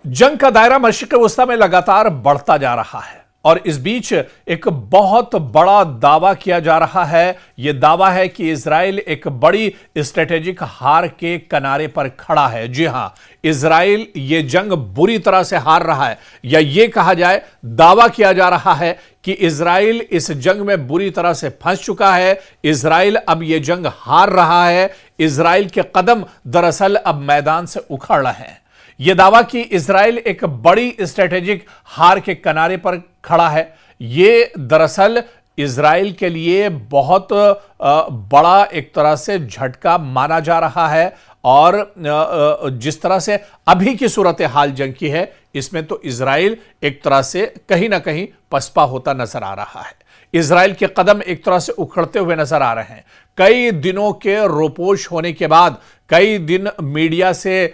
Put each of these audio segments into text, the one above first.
जंग का दायरा मशरिक़ वस्ता में लगातार बढ़ता जा रहा है और इस बीच एक बहुत बड़ा दावा किया जा रहा है। यह दावा है कि इजराइल एक बड़ी स्ट्रेटेजिक हार के किनारे पर खड़ा है। जी हां, इजराइल ये जंग बुरी तरह से हार रहा है, या यह कहा जाए दावा किया जा रहा है कि इजराइल इस जंग में बुरी तरह से फंस चुका है। इजराइल अब यह जंग हार रहा है। इजराइल के कदम दरअसल अब मैदान से उखड़ रहे हैं। यह दावा कि इजराइल एक बड़ी स्ट्रेटेजिक हार के किनारे पर खड़ा है, यह दरअसल इजराइल के लिए बहुत बड़ा एक तरह से झटका माना जा रहा है। और जिस तरह से अभी की सूरत हाल जंग की है, इसमें तो इजराइल एक तरह से कहीं ना कहीं पसपा होता नजर आ रहा है। इजराइल के कदम एक तरह से उखड़ते हुए नजर आ रहे हैं। कई दिनों के रोपोश होने के बाद, कई दिन मीडिया से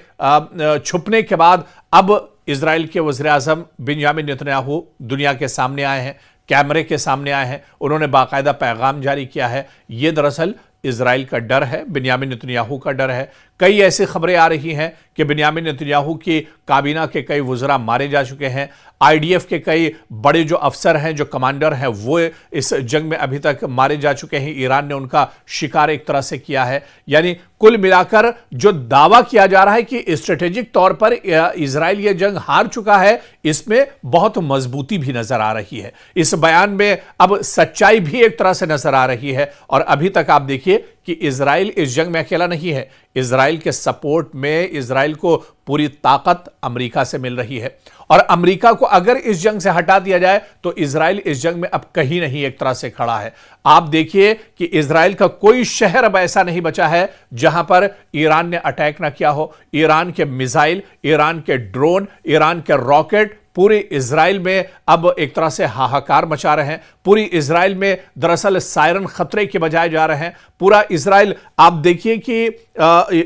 छुपने के बाद अब इजराइल के वज़ीर आज़म बिंयामिन नेतन्याहू दुनिया के सामने आए हैं, कैमरे के सामने आए हैं। उन्होंने बाकायदा पैगाम जारी किया है। यह दरअसल इजराइल का डर है, बिंयामिन नेतन्याहू का डर है। कई ऐसी खबरें आ रही हैं कि बिंयामिन नेतन्याहू की काबीना के कई वज़रा मारे जा चुके हैं। आईडीएफ के कई बड़े जो अफसर हैं, जो कमांडर हैं, वो इस जंग में अभी तक मारे जा चुके हैं। ईरान ने उनका शिकार एक तरह से किया है। यानी कुल मिलाकर जो दावा किया जा रहा है कि स्ट्रेटेजिक तौर पर इजराइल यह जंग हार चुका है, इसमें बहुत मजबूती भी नजर आ रही है। इस बयान में अब सच्चाई भी एक तरह से नजर आ रही है। और अभी तक आप देखिए कि इजराइल इस जंग में अकेला नहीं है। इजराइल के सपोर्ट में इजराइल को पूरी ताकत अमेरिका से मिल रही है। और अमेरिका को अगर इस जंग से हटा दिया जाए तो इजराइल इस जंग में अब कहीं नहीं एक तरह से खड़ा है। आप देखिए कि इजराइल का कोई शहर अब ऐसा नहीं बचा है जहां पर ईरान ने अटैक ना किया हो। ईरान के मिसाइल, ईरान के ड्रोन, ईरान के रॉकेट पूरे इजराइल में अब एक तरह से हाहाकार मचा रहे हैं। पूरी इजराइल में दरअसल सायरन खतरे के बजाय जा रहे हैं। पूरा इजराइल, आप देखिए कि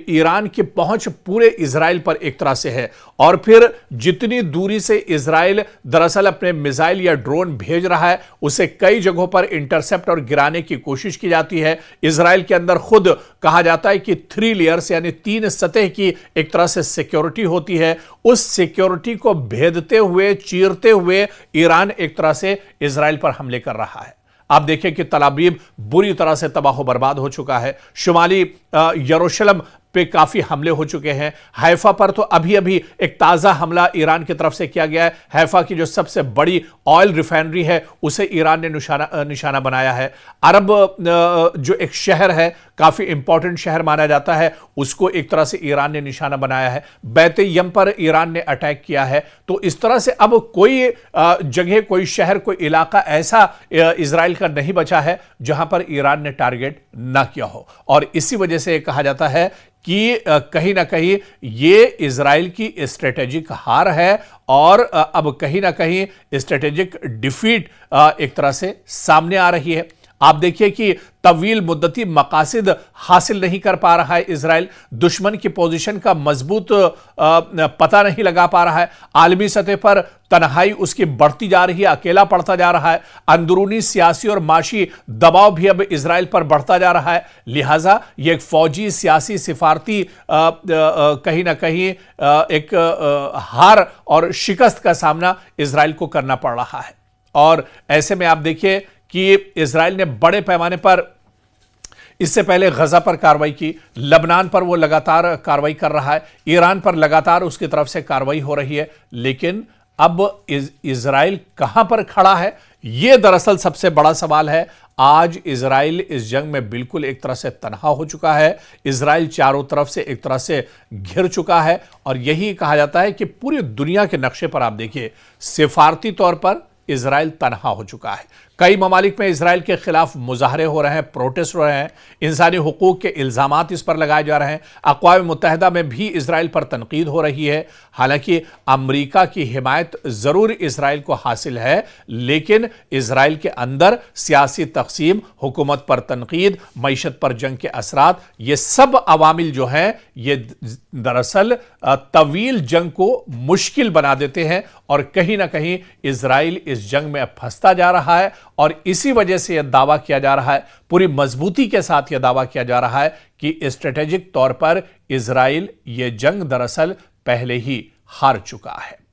ईरान की पहुंच पूरे इजराइल पर एक तरह से है। और फिर जितनी दूरी से इजराइल दरअसल अपने मिसाइल या ड्रोन भेज रहा है, उसे कई जगहों पर इंटरसेप्ट और गिराने की कोशिश की जाती है। इजराइल के अंदर खुद कहा जाता है कि 3 लेयर्स यानी 3 सतह की एक तरह से सिक्योरिटी होती है। उस सिक्योरिटी को भेदते हुए, चीरते हुए ईरान एक तरह से इजराइल पर हमले कर रहा है। आप देखिए कि तल अवीव बुरी तरह से तबाह बर्बाद हो चुका है। शुमाली यरूशलेम पे काफी हमले हो चुके हैं। हैफा पर तो अभी अभी एक ताजा हमला ईरान की तरफ से किया गया है। हैफा की जो सबसे बड़ी ऑयल रिफाइनरी है, उसे ईरान ने निशाना बनाया है। अरब जो एक शहर है, काफी इंपॉर्टेंट शहर माना जाता है, उसको एक तरह से ईरान ने निशाना बनाया है। बैते यम पर ईरान ने अटैक किया है। तो इस तरह से अब कोई जगह, कोई शहर, कोई इलाका ऐसा इजराइल का नहीं बचा है जहां पर ईरान ने टारगेट ना किया हो। और इसी वजह से कहा जाता है कि कहीं ना कहीं ये इजराइल की स्ट्रेटेजिक हार है और अब कहीं ना कहीं स्ट्रेटेजिक डिफीट एक तरह से सामने आ रही है। आप देखिए कि तवील मुद्दती मकासिद हासिल नहीं कर पा रहा है इजराइल। दुश्मन की पोजीशन का मजबूत पता नहीं लगा पा रहा है। आलमी सतह पर तन्हाई उसकी बढ़ती जा रही है, अकेला पड़ता जा रहा है। अंदरूनी सियासी और माशी दबाव भी अब इजराइल पर बढ़ता जा रहा है। लिहाजा ये एक फौजी, सियासी, सिफारती कहीं ना कहीं एक हार और शिकस्त का सामना इजराइल को करना पड़ रहा है। और ऐसे में आप देखिए कि इजराइल ने बड़े पैमाने पर इससे पहले गजा पर कार्रवाई की, लबनान पर वो लगातार कार्रवाई कर रहा है, ईरान पर लगातार उसकी तरफ से कार्रवाई हो रही है। लेकिन अब इजराइल कहां पर खड़ा है, यह दरअसल सबसे बड़ा सवाल है। आज इजराइल इस जंग में बिल्कुल एक तरह से तनहा हो चुका है। इजराइल चारों तरफ से एक तरह से घिर चुका है। और यही कहा जाता है कि पूरी दुनिया के नक्शे पर आप देखिए, सिफारती तौर पर इजराइल तनहा हो चुका है। कई ममालिक में इजराइल के खिलाफ मुजाहरे हो रहे हैं, प्रोटेस्ट हो रहे हैं, इंसानी हुकूक के इल्जामात इस पर लगाए जा रहे हैं। अक़वाम मुत्तहिदा में भी इजराइल पर तनकीद हो रही है। हालांकि अमेरिका की हिमायत जरूर इजराइल को हासिल है, लेकिन इजराइल के अंदर सियासी तक़सीम, हुकूमत पर तनकीद, मईशत पर जंग के असरात, ये सब अवामिल जो हैं, ये दरअसल तवील जंग को मुश्किल बना देते हैं। और कहीं ना कहीं इजराइल इस जंग में फंसता जा रहा है। और इसी वजह से यह दावा किया जा रहा है, पूरी मजबूती के साथ यह दावा किया जा रहा है कि स्ट्रेटेजिक तौर पर इजराइल यह जंग दरअसल पहले ही हार चुका है।